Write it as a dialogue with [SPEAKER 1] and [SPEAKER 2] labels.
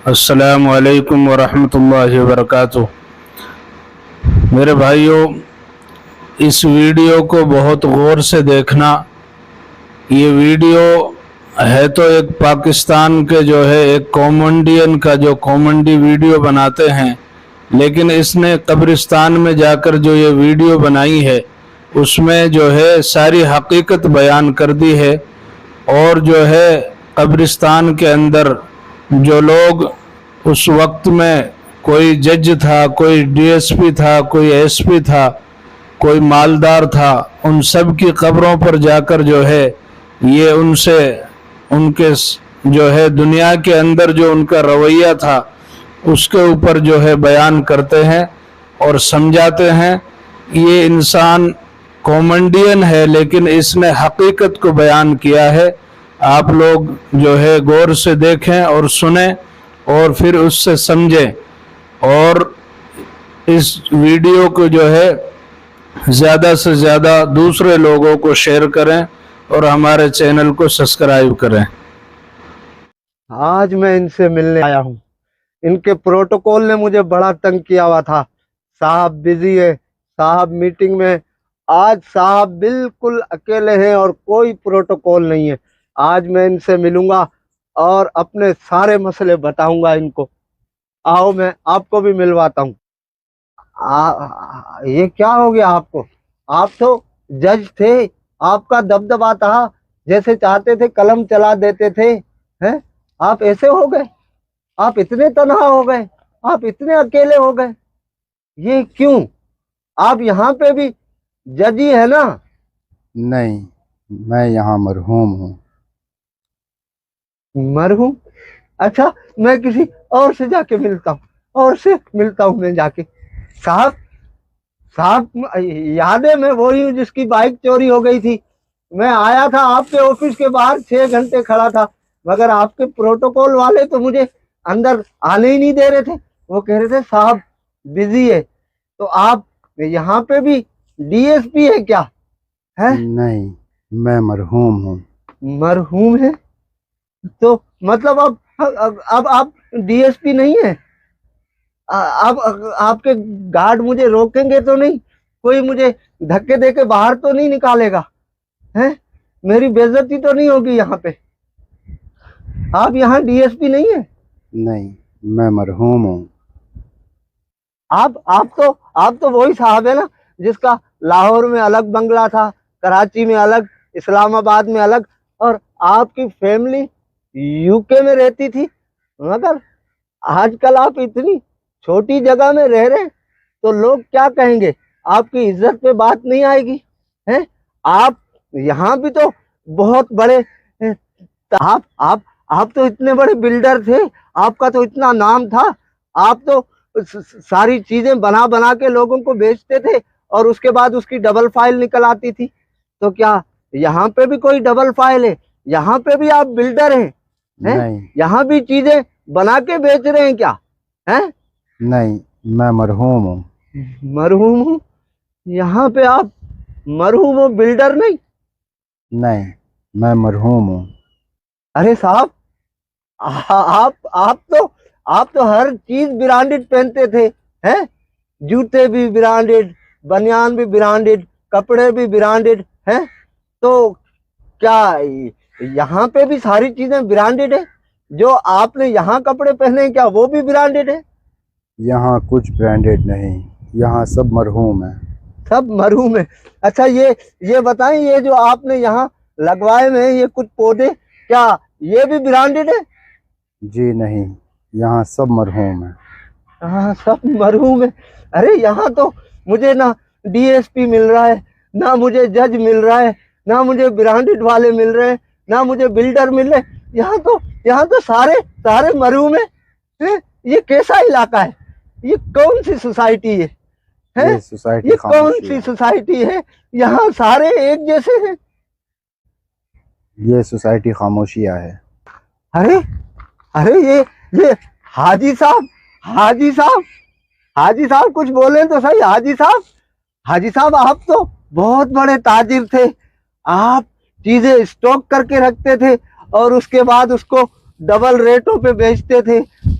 [SPEAKER 1] السلام علیکم ورحمۃ اللہ وبرکاتہ۔ میرے بھائیوں، اس ویڈیو کو بہت غور سے دیکھنا۔ یہ ویڈیو ہے تو ایک پاکستان کے ایک کامیڈین کا جو کامیڈی ویڈیو بناتے ہیں، لیکن اس نے قبرستان میں جا کر جو یہ ویڈیو بنائی ہے اس میں ساری حقیقت بیان کر دی ہے، اور قبرستان کے اندر جو لوگ اس وقت میں کوئی جج تھا، کوئی ڈی ایس پی تھا، کوئی ایس پی تھا، کوئی مالدار تھا، ان سب کی قبروں پر جا کر یہ ان سے ان کے دنیا کے اندر جو ان کا رویہ تھا اس کے اوپر بیان کرتے ہیں اور سمجھاتے ہیں۔ یہ انسان کامیڈین ہے لیکن اس نے حقیقت کو بیان کیا ہے۔ آپ لوگ غور سے دیکھیں اور سنیں اور پھر اس سے سمجھیں، اور اس ویڈیو کو زیادہ سے زیادہ دوسرے لوگوں کو شیئر کریں اور ہمارے چینل کو سبسکرائب کریں۔
[SPEAKER 2] آج میں ان سے ملنے آیا ہوں۔ ان کے پروٹوکول نے مجھے بڑا تنگ کیا ہوا تھا۔ صاحب بزی ہے، صاحب میٹنگ میں۔ آج صاحب بالکل اکیلے ہیں اور کوئی پروٹوکول نہیں ہے۔ آج میں ان سے ملوں گا اور اپنے سارے مسئلے بتاؤں گا ان کو۔ آؤ میں آپ کو بھی ملواتا ہوں۔ یہ کیا ہو گیا آپ کو؟ آپ تو جج تھے، آپ کا دبدبا تھا، جیسے چاہتے تھے قلم چلا دیتے تھے۔ آپ ایسے ہو گئے؟ آپ اتنے تنہا ہو گئے؟ آپ اتنے اکیلے ہو گئے؟ یہ کیوں؟ آپ یہاں پہ بھی جج ہی ہے نا؟
[SPEAKER 3] نہیں، میں یہاں مرحوم ہوں۔
[SPEAKER 2] مرحوم؟ اچھا، میں کسی اور سے جا کے ملتا ہوں، میں جا کے۔ صاحب یاد ہے، میں وہی ہوں جس کی بائک چوری ہو گئی تھی۔ میں آیا تھا آپ کے آفس کے باہر 6 گھنٹے کھڑا تھا، مگر آپ کے پروٹوکول والے تو مجھے اندر آنے ہی نہیں دے رہے تھے۔ وہ کہہ رہے تھے صاحب بزی ہے۔ تو آپ یہاں پہ بھی ڈی ایس پی ہے کیا؟
[SPEAKER 3] نہیں، میں مرحوم ہوں۔
[SPEAKER 2] مرحوم ہے؟ تو مطلب اب آپ ڈی ایس پی نہیں ہیں؟ اب آپ کے گارڈ مجھے روکیں گے تو نہیں؟ کوئی مجھے دھکے دے کے باہر تو نہیں نکالے گا؟ میری بے عزتی تو نہیں ہوگی یہاں پہ؟ آپ یہاں ڈی ایس پی نہیں ہیں؟
[SPEAKER 3] نہیں، میں مرحوم ہوں۔
[SPEAKER 2] آپ تو وہی صاحب ہے نا جس کا لاہور میں الگ بنگلہ تھا، کراچی میں الگ، اسلام آباد میں الگ، اور آپ کی فیملی یو کے میں رہتی تھی۔ مگر آج کل آپ اتنی چھوٹی جگہ میں رہ رہے ہیں تو لوگ کیا کہیں گے؟ آپ کی عزت پہ بات نہیں آئے گی؟ آپ یہاں بھی تو بہت بڑے، آپ تو اتنے بڑے بلڈر تھے، آپ کا تو اتنا نام تھا، آپ تو ساری چیزیں بنا کے لوگوں کو بیچتے تھے اور اس کے بعد اس کی ڈبل فائل نکل آتی تھی۔ تو کیا یہاں پہ بھی کوئی ڈبل فائل ہے؟ یہاں پہ بھی آپ بلڈر ہیں؟ یہاں بھی چیزیں بنا کے بیچ رہے ہیں کیا؟
[SPEAKER 3] نہیں، میں مرحوم ہوں۔
[SPEAKER 2] مرحوم ہوں؟ یہاں پہ آپ مرحوم ہو، بلڈر نہیں؟
[SPEAKER 3] نہیں، میں مرحوم ہوں۔
[SPEAKER 2] ارے صاحب، آپ تو ہر چیز برانڈڈ پہنتے تھے، جوتے بھی برانڈڈ، بنیان بھی برانڈڈ، کپڑے بھی برانڈڈ، تو کیا یہاں پہ بھی ساری چیزیں برانڈڈ ہیں؟ جو آپ نے یہاں کپڑے پہنے ہیں کیا وہ بھی برانڈڈ ہے؟
[SPEAKER 3] یہاں کچھ برانڈڈ نہیں، یہاں سب مرحوم ہیں۔
[SPEAKER 2] سب مرحوم ہے؟ اچھا، یہ بتائیں، یہ جو آپ نے یہاں لگوائے میں یہ کچھ پودے، کیا یہ بھی برانڈڈ ہے؟
[SPEAKER 3] جی نہیں، یہاں سب مرحوم ہیں۔
[SPEAKER 2] ہاں، سب مرحوم ہے؟ ارے یہاں تو مجھے نہ ڈی ایس پی مل رہا ہے، نہ مجھے جج مل رہا ہے، نہ مجھے برانڈڈ والے مل رہے ہیں، نہ مجھے بلڈر مل رہے۔ یہاں تو سارے مرحوم ہیں۔ یہ کیسا علاقہ ہے؟ یہ کون سی سوسائٹی ہے؟ یہ کون سی سوسائٹی ہے؟ یہاں سارے ایک جیسے ہیں؟
[SPEAKER 3] یہ سوسائٹی خاموشیہ ہے۔
[SPEAKER 2] ارے یہ حاجی صاحب کچھ بولیں تو صحیح۔ حاجی صاحب آپ تو بہت بڑے تاجر تھے، آپ چیزیں اسٹاک کر کے رکھتے تھے اور اس کے بعد اس کو ڈبل ریٹوں پہ بیچتے تھے۔